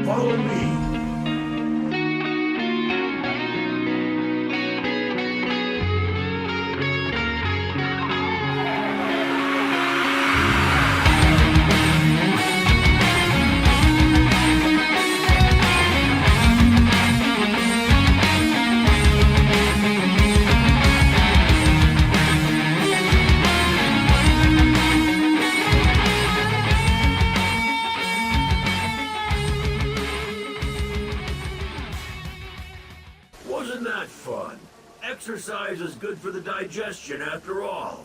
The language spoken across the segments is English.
Follow me. Wasn't that fun? Exercise is good for the digestion after all.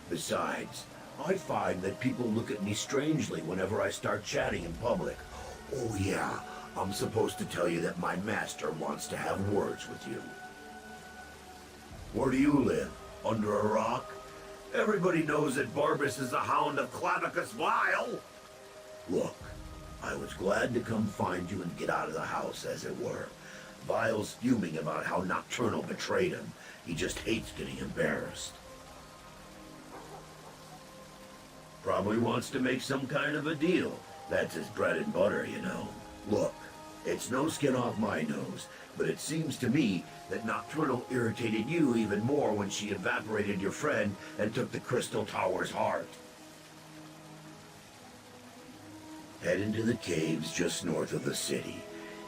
Besides, I find that people look at me strangely whenever I start chatting in public. Oh yeah, I'm supposed to tell you that my master wants to have words with you. Where do you live? Under a rock? Everybody knows that Barbas is the hound of Clavicus Vile. Look, I was glad to come find you and get out of the house, as it were. Vile's fuming about how Nocturnal betrayed him. He just hates getting embarrassed. Probably wants to make some kind of a deal. That's his bread and butter, you know. Look, it's no skin off my nose, but it seems to me that Nocturnal irritated you even more when she evaporated your friend and took the Crystal Tower's heart. Head into the caves just north of the city.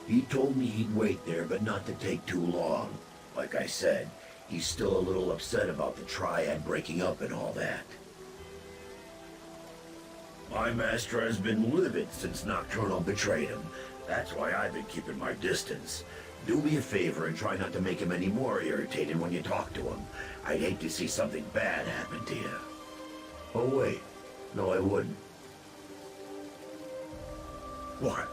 He told me he'd wait there, but not to take too long. Like I said, he's still a little upset about the Triad breaking up and all that. My master has been livid since Nocturnal betrayed him. That's why I've been keeping my distance. Do me a favor and try not to make him any more irritated when you talk to him. I'd hate to see something bad happen to you. Oh wait, no I wouldn't. What?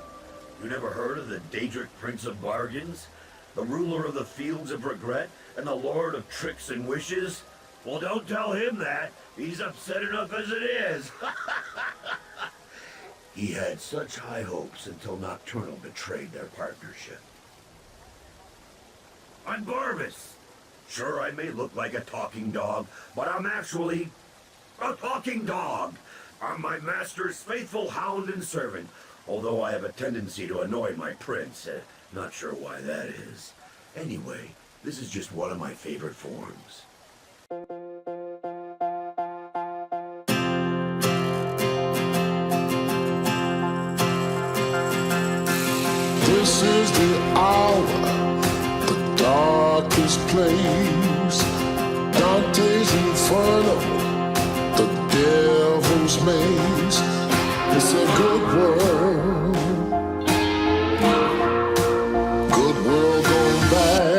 You never heard of the Daedric Prince of Bargains? The ruler of the Fields of Regret and the Lord of Tricks and Wishes? Well, don't tell him that. He's upset enough as it is. He had such high hopes until Nocturnal betrayed their partnership. I'm Barbas. Sure, I may look like a talking dog, but I'm actually a talking dog. I'm my master's faithful hound and servant. Although I have a tendency to annoy my prince. Not sure why that is. Anyway, this is just one of my favorite forms. This is the hour, the darkest place. Dante's Inferno, the devil's maze. It's a good world, good world going bad.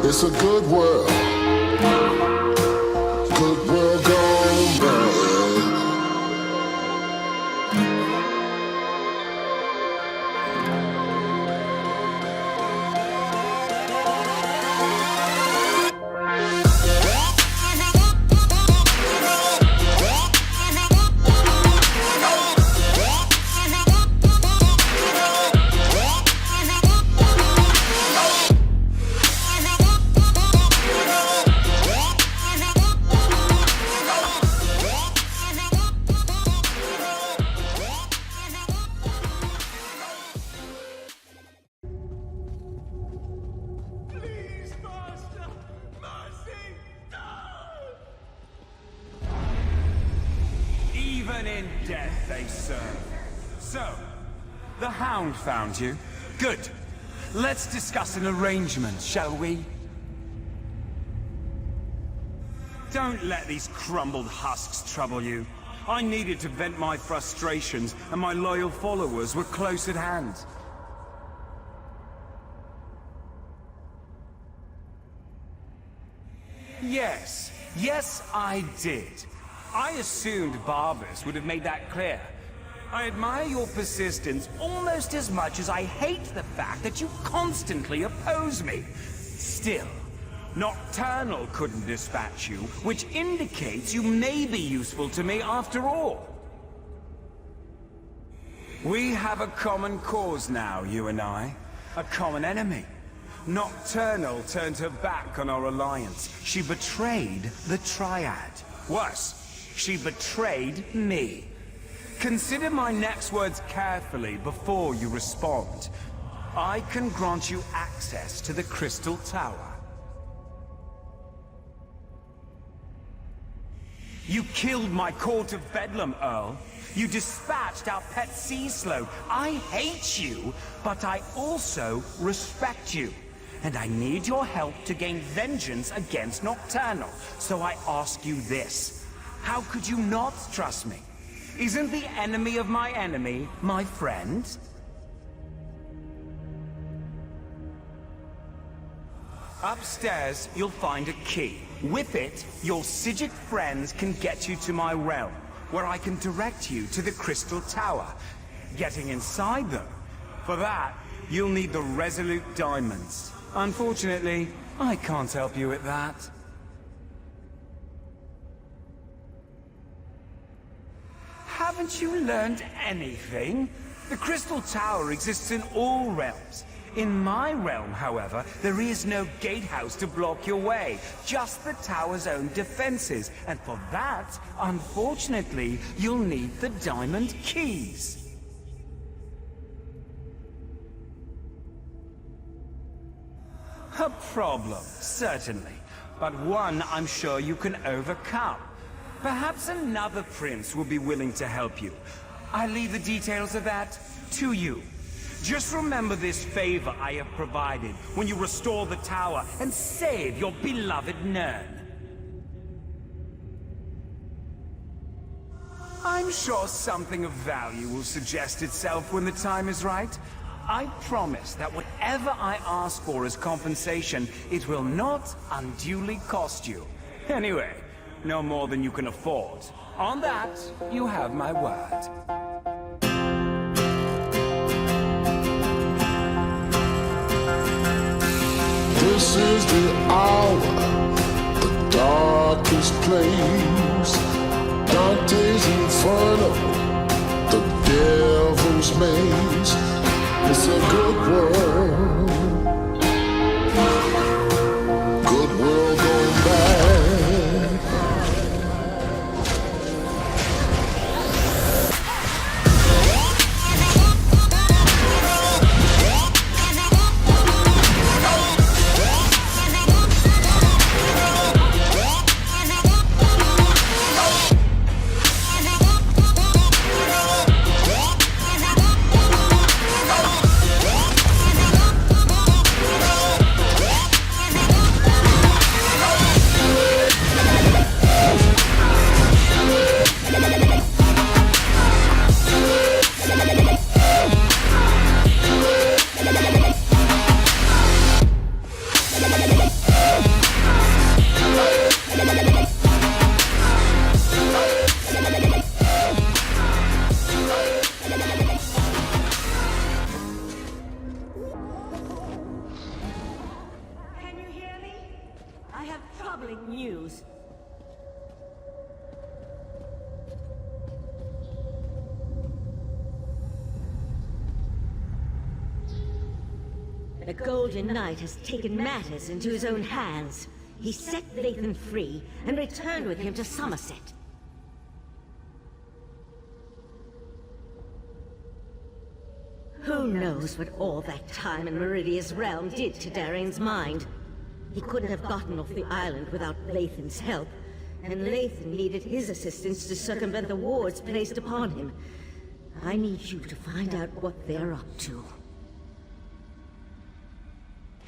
It's a good world. Good world gone bad. they serve. So, the Hound found you? Good. Let's discuss an arrangement, shall we? Don't let these crumbled husks trouble you. I needed to vent my frustrations, and my loyal followers were close at hand. Yes, I did. I assumed Barbus would have made that clear. I admire your persistence almost as much as I hate the fact that you constantly oppose me. Still, Nocturnal couldn't dispatch you, which indicates you may be useful to me after all. We have a common cause now, you and I. A common enemy. Nocturnal turned her back on our alliance. She betrayed the Triad. Worse, she betrayed me. Consider my next words carefully before you respond. I can grant you access to the Crystal Tower. You killed my Court of Bedlam, Earl. You dispatched our pet sea slow. I hate you, but I also respect you. And I need your help to gain vengeance against Nocturnal. So I ask you this. How could you not trust me? Isn't the enemy of my enemy my friend? Upstairs, you'll find a key. With it, your Psijic friends can get you to my realm, where I can direct you to the Crystal Tower. Getting inside them, for that, you'll need the Resolute Diamonds. Unfortunately, I can't help you with that. Haven't you learned anything? The Crystal Tower exists in all realms. In my realm, however, there is no gatehouse to block your way, just the tower's own defenses. And for that, unfortunately, you'll need the diamond keys. A problem, certainly, but one I'm sure you can overcome. Perhaps another prince will be willing to help you. I leave the details of that to you. Just remember this favor I have provided when you restore the tower and save your beloved Nern. I'm sure something of value will suggest itself when the time is right. I promise that whatever I ask for as compensation, it will not unduly cost you. Anyway, no more than you can afford. On that, you have my word. This is the hour, the darkest place. Dante's Inferno, the devil's maze. It's a good world. Good world going bad. The Golden Knight has taken matters into his own hands. He set Lathan free and returned with him to Summerset. Who knows what all that time in Meridia's realm did to Darian's mind? He couldn't have gotten off the island without Lathan's help, and Lathan needed his assistance to circumvent the wards placed upon him. I need you to find out what they're up to.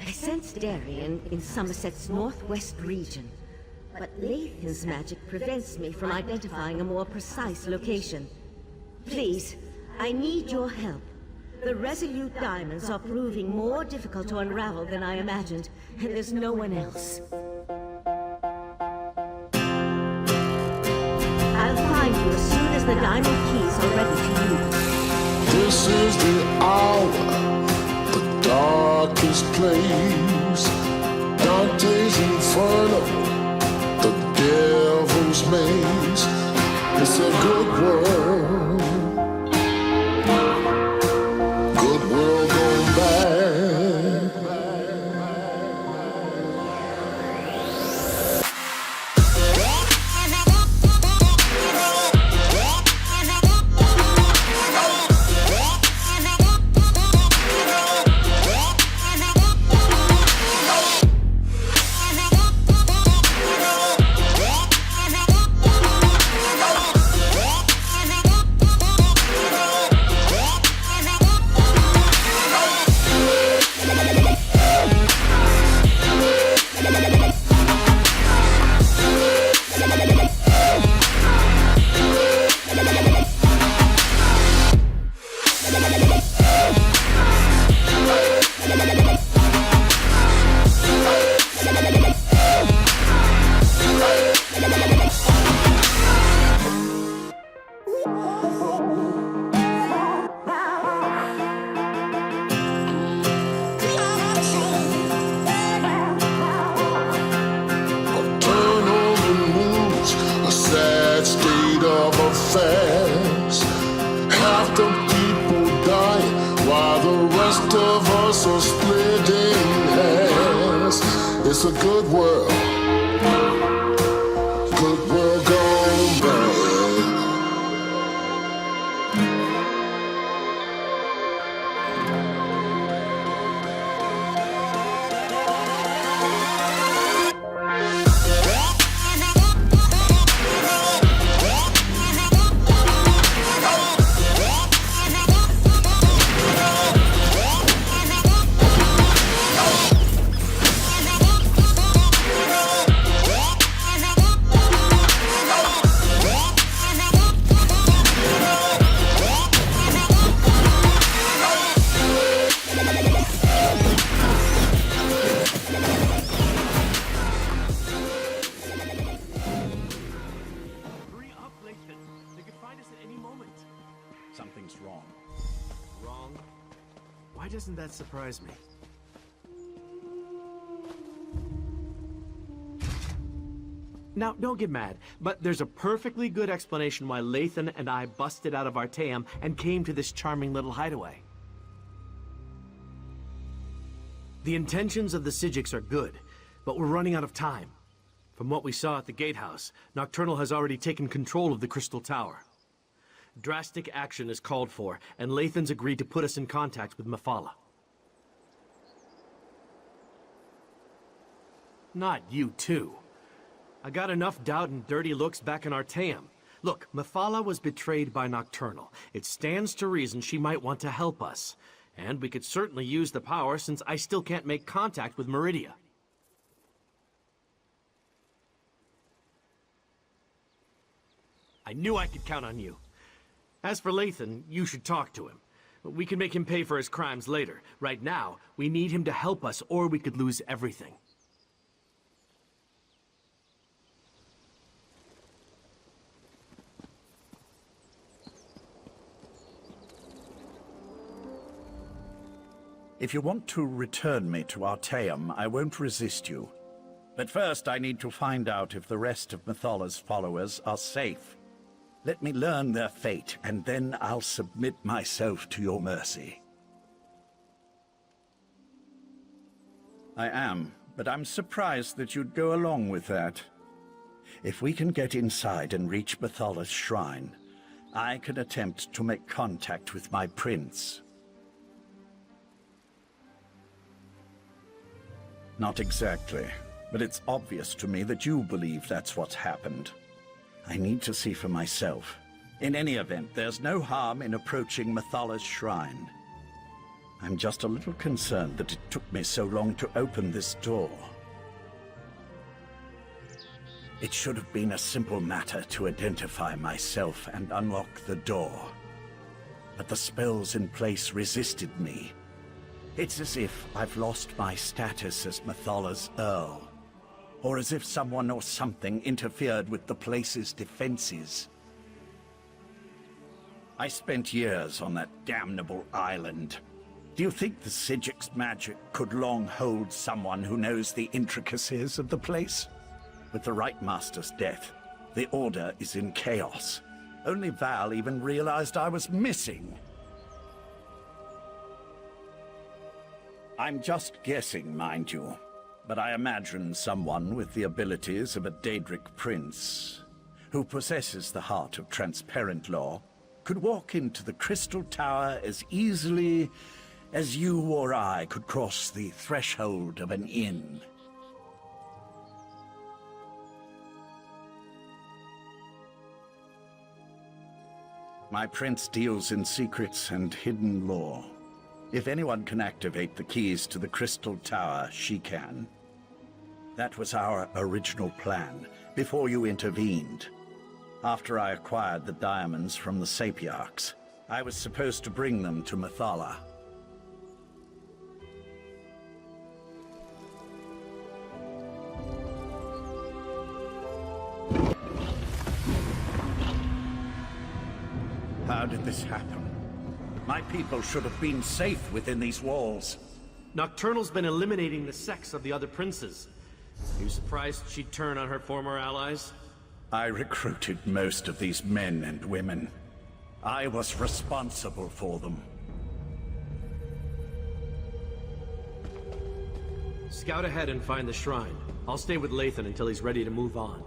I sense Darien in Summerset's northwest region, but Lathan's magic prevents me from identifying a more precise location. Please, I need your help. The Resolute Diamonds are proving more difficult to unravel than I imagined, and there's no one else. I'll find you as soon as the diamond keys are ready to use. This is the hour, the darkest place. Dante's Inferno, the devil's maze. It's a good world. Good world going bad. Half the people die while the rest of us are splitting hairs. It's a good world. Good world gone bad. Something's wrong. Wrong? Why doesn't that surprise me? Now, don't get mad, but there's a perfectly good explanation why Lathan and I busted out of Artaeum and came to this charming little hideaway. The intentions of the Psijics are good, but we're running out of time. From what we saw at the gatehouse, Nocturnal has already taken control of the Crystal Tower. Drastic action is called for, and Lathan's agreed to put us in contact with Mephala. Not you too. I got enough doubt and dirty looks back in Artaeum. Look, Mephala was betrayed by Nocturnal. It stands to reason she might want to help us. And we could certainly use the power since I still can't make contact with Meridia. I knew I could count on you. As for Lathan, you should talk to him. We can make him pay for his crimes later. Right now, we need him to help us or we could lose everything. If you want to return me to Artaeum, I won't resist you. But first I need to find out if the rest of Mephala's followers are safe. Let me learn their fate, and then I'll submit myself to your mercy. I am, but I'm surprised that you'd go along with that. If we can get inside and reach Mephala's shrine, I can attempt to make contact with my prince. Not exactly. but it's obvious to me that you believe that's what's happened. I need to see for myself. In any event, there's no harm in approaching Methala's shrine. I'm just a little concerned that it took me so long to open this door. It should have been a simple matter to identify myself and unlock the door. But the spells in place resisted me. It's as if I've lost my status as Methala's Earl. Or as if someone or something interfered with the place's defenses. I spent years on that damnable island. Do you think the Psijics magic could long hold someone who knows the intricacies of the place? With the Right Master's death, the Order is in chaos. Only Val even realized I was missing. I'm just guessing, mind you, but I imagine someone with the abilities of a Daedric Prince, who possesses the heart of transparent law, could walk into the Crystal Tower as easily as you or I could cross the threshold of an inn. My prince deals in secrets and hidden lore. If anyone can activate the keys to the Crystal Tower, she can. That was our original plan, before you intervened. After I acquired the diamonds from the Sapiarchs, I was supposed to bring them to Mephala. How did this happen? My people should have been safe within these walls. Nocturnal's been eliminating the sex of the other princes. Are you surprised she'd turn on her former allies? I recruited most of these men and women. I was responsible for them. Scout ahead and find the shrine. I'll stay with Lathan until he's ready to move on.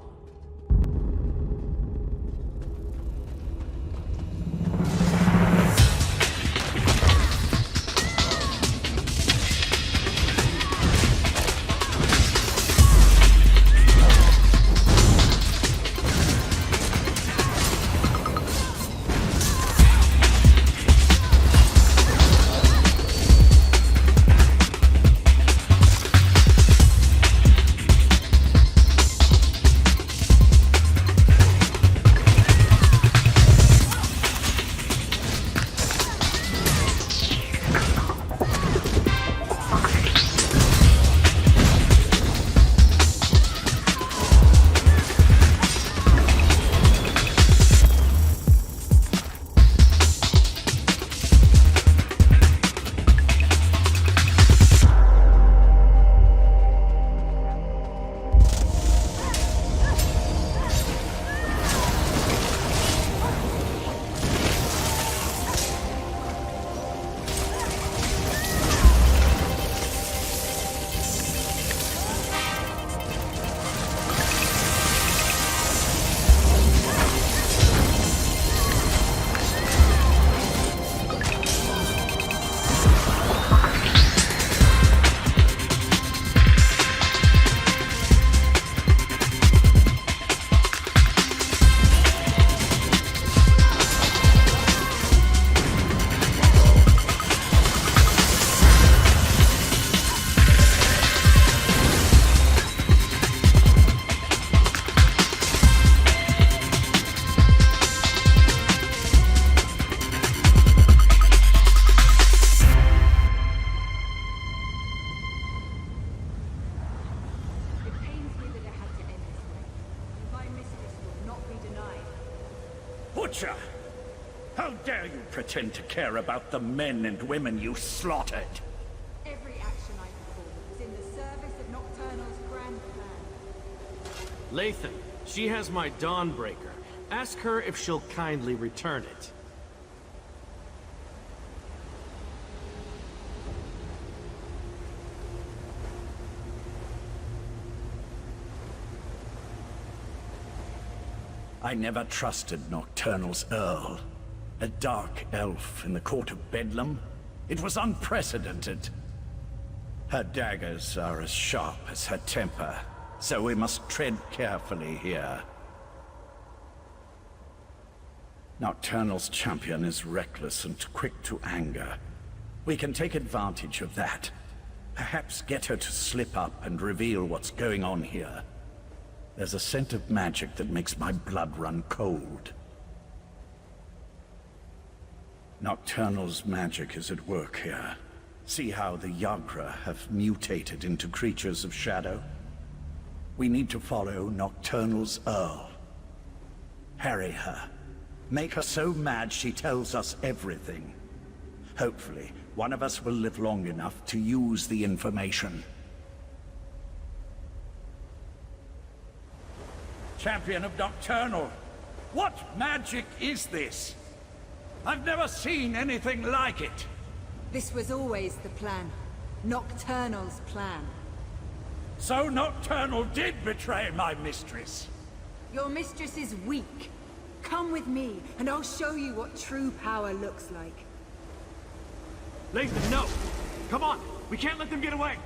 Butcher! How dare you pretend to care about the men and women you slaughtered? Every action I perform is in the service of Nocturnal's grand plan. Lathan, she has my Dawnbreaker. Ask her if she'll kindly return it. I never trusted Nocturnal's Earl. A dark elf in the court of Bedlam? It was unprecedented. Her daggers are as sharp as her temper, so we must tread carefully here. Nocturnal's champion is reckless and quick to anger. We can take advantage of that. Perhaps get her to slip up and reveal what's going on here. There's a scent of magic that makes my blood run cold. Nocturnal's magic is at work here. See how the Yagra have mutated into creatures of shadow? We need to follow Nocturnal's Earl. Harry her. Make her so mad she tells us everything. Hopefully, one of us will live long enough to use the information. Champion of Nocturnal, what magic is this? I've never seen anything like it. This was always the plan. Nocturnal's plan. So Nocturnal did betray my mistress. Your mistress is weak. Come with me, and I'll show you what true power looks like. Lathan, no! Come on! We can't let them get away!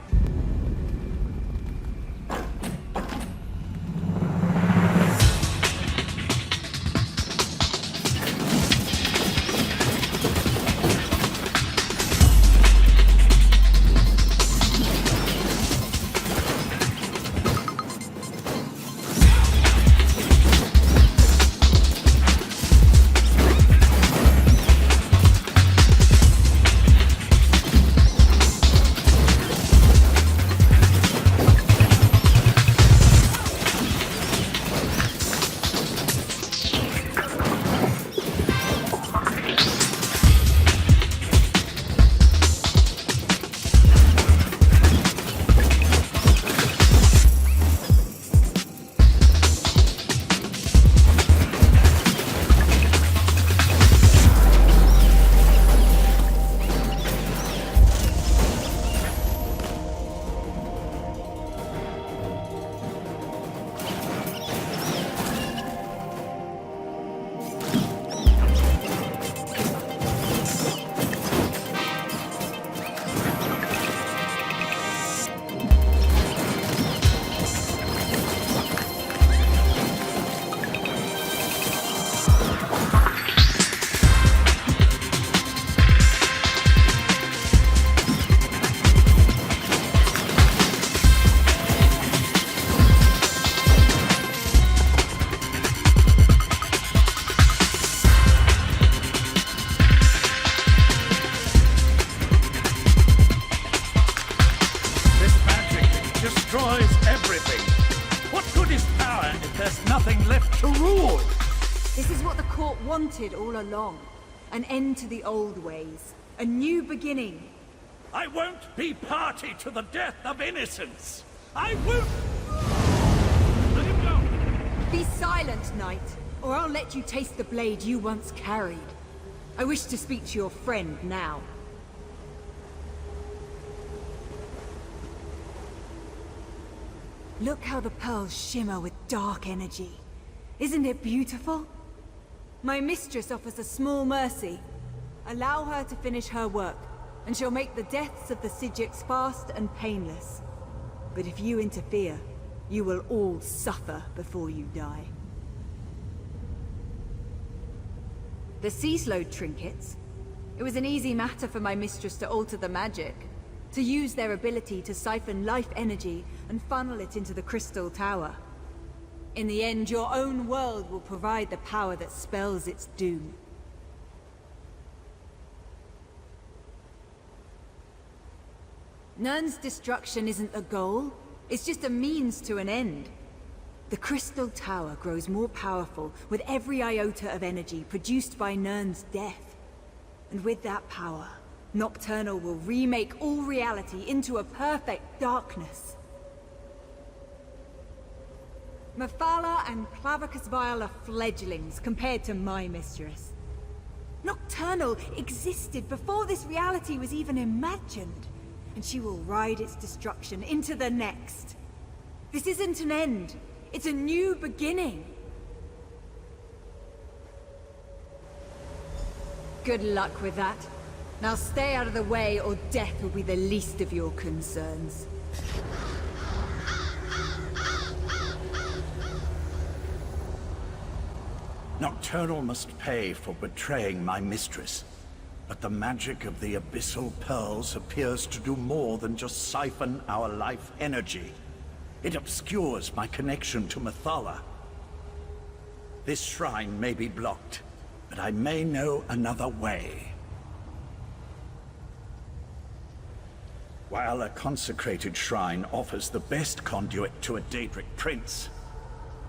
All along. An end to the old ways. A new beginning. I won't be party to the death of innocents! I won't! Let him go! Be silent, knight, or I'll let you taste the blade you once carried. I wish to speak to your friend now. Look how the pearls shimmer with dark energy. Isn't it beautiful? My mistress offers a small mercy. Allow her to finish her work, and she'll make the deaths of the Psijics fast and painless. But if you interfere, you will all suffer before you die. The Sea-Slowed trinkets? It was an easy matter for my mistress to alter the magic, to use their ability to siphon life energy and funnel it into the Crystal Tower. In the end, your own world will provide the power that spells its doom. Nirn's destruction isn't the goal, it's just a means to an end. The Crystal Tower grows more powerful with every iota of energy produced by Nirn's death. And with that power, Nocturnal will remake all reality into a perfect darkness. Mephala and Clavicus Vile are fledglings compared to my mistress. Nocturnal existed before this reality was even imagined, and she will ride its destruction into the next. This isn't an end, it's a new beginning. Good luck with that. Now stay out of the way, or death will be the least of your concerns. Nocturnal must pay for betraying my mistress. But the magic of the abyssal pearls appears to do more than just siphon our life energy. It obscures my connection to Mephala. This shrine may be blocked, but I may know another way. While a consecrated shrine offers the best conduit to a Daedric Prince,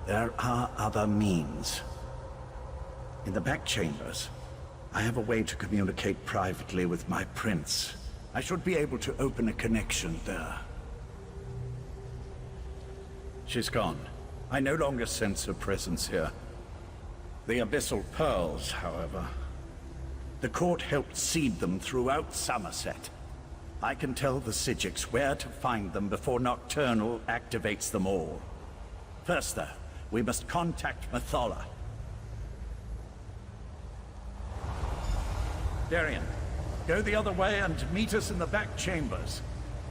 there are other means. In the back chambers, I have a way to communicate privately with my prince. I should be able to open a connection there. She's gone. I no longer sense her presence here. The abyssal pearls, however. The court helped seed them throughout Summerset. I can tell the Psijics where to find them before Nocturnal activates them all. First, though, we must contact Mephala. Darian, go the other way and meet us in the back chambers.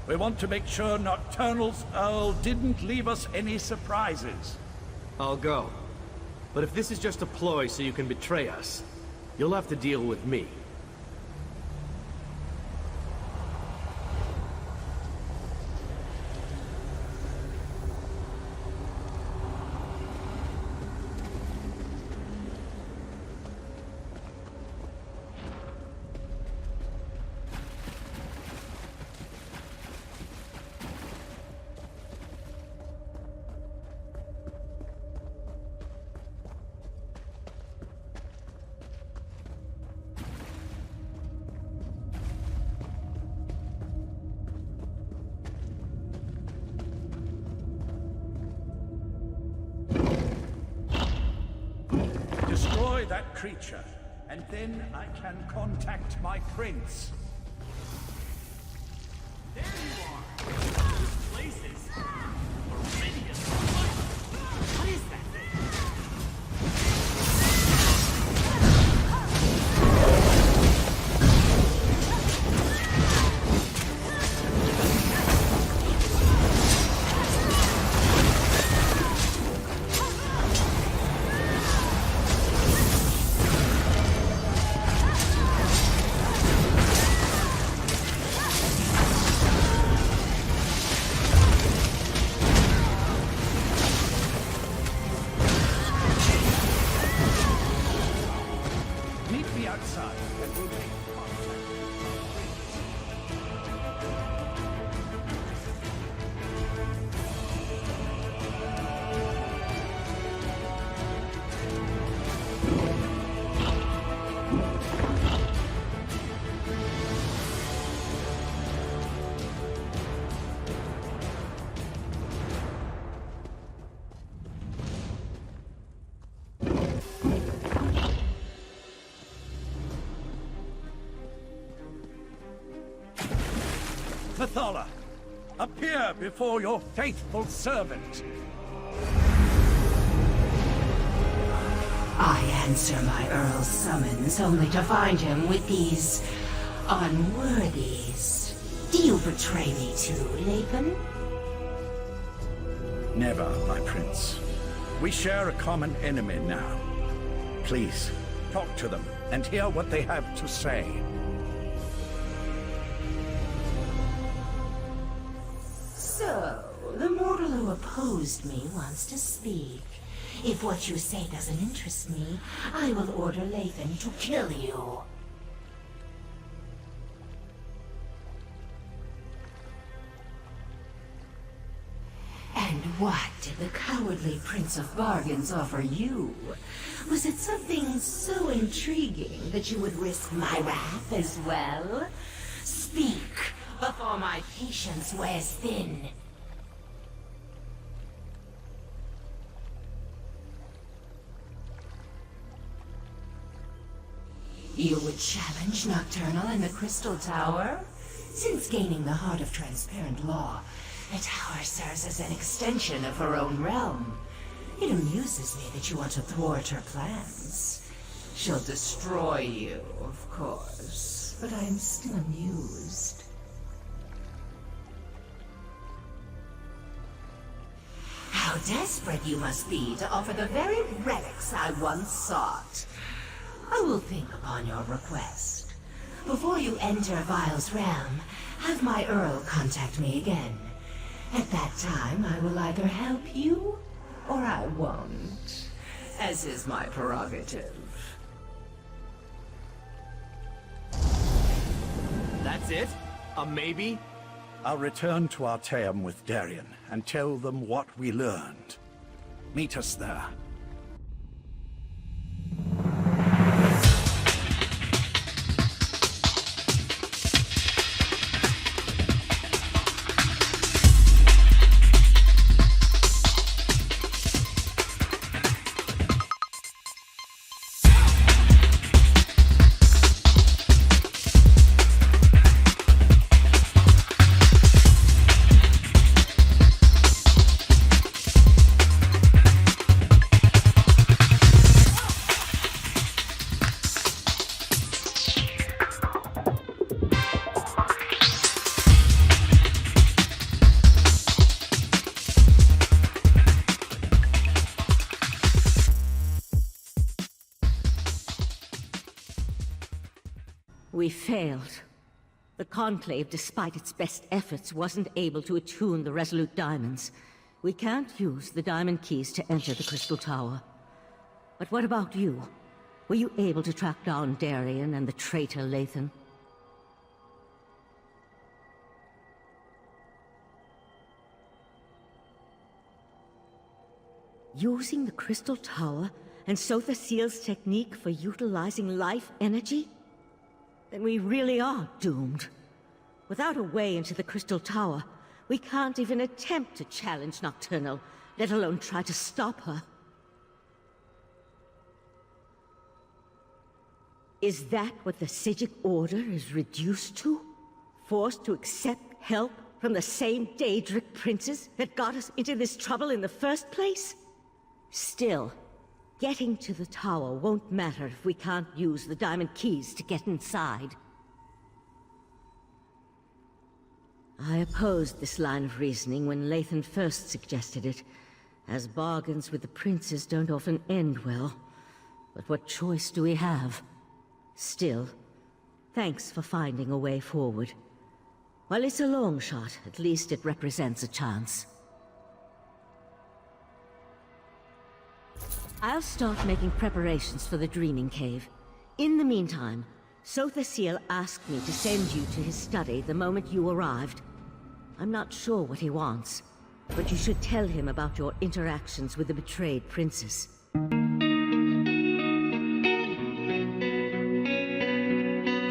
We want to make sure Nocturnal's Earl didn't leave us any surprises. I'll go. But if this is just a ploy so you can betray us, you'll have to deal with me. Destroy that creature, and then I can contact my prince. There you are! This place is horrendous. What is that thing? Mephala, appear before your faithful servant. I answer my Earl's summons only to find him with these unworthies. Do you betray me too, Laban? Never, my prince. We share a common enemy now. Please, talk to them and hear what they have to say. So, the mortal who opposed me wants to speak. If what you say doesn't interest me, I will order Lathan to kill you. And what did the cowardly Prince of Bargains offer you? Was it something so intriguing that you would risk my wrath as well? Speak, before my patience wears thin. You would challenge Nocturnal in the Crystal Tower? Since gaining the Heart of Transparent Law, the tower serves as an extension of her own realm. It amuses me that you want to thwart her plans. She'll destroy you, of course, but I'm still amused. How desperate you must be to offer the very relics I once sought. I will think upon your request. Before you enter Vile's realm, have my Earl contact me again. At that time, I will either help you, or I won't, as is my prerogative. That's it? A maybe? I'll return to Artaeum with Darien and tell them what we learned. Meet us there. We failed. The Conclave, despite its best efforts, wasn't able to attune the Resolute Diamonds. We can't use the Diamond Keys to enter the Crystal Tower. But what about you? Were you able to track down Darien and the traitor Lathan? Using the Crystal Tower and Sotha Seal's technique for utilizing life energy? Then we really are doomed. Without a way into the Crystal Tower, we can't even attempt to challenge Nocturnal, let alone try to stop her. Is that what the Psijic Order is reduced to? Forced to accept help from the same Daedric Princes that got us into this trouble in the first place? Still, getting to the tower won't matter if we can't use the Diamond Keys to get inside. I opposed this line of reasoning when Lathan first suggested it, as bargains with the princes don't often end well. But what choice do we have? Still, thanks for finding a way forward. While it's a long shot, at least it represents a chance. I'll start making preparations for the Dreaming Cave. In the meantime, Sotha Seal asked me to send you to his study the moment you arrived. I'm not sure what he wants, but you should tell him about your interactions with the betrayed princess.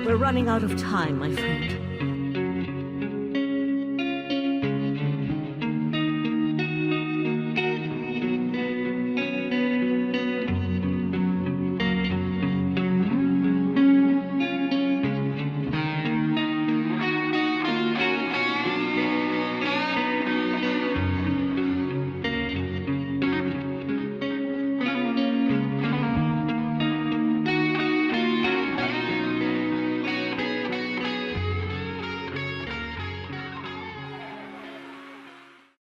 We're running out of time, my friend.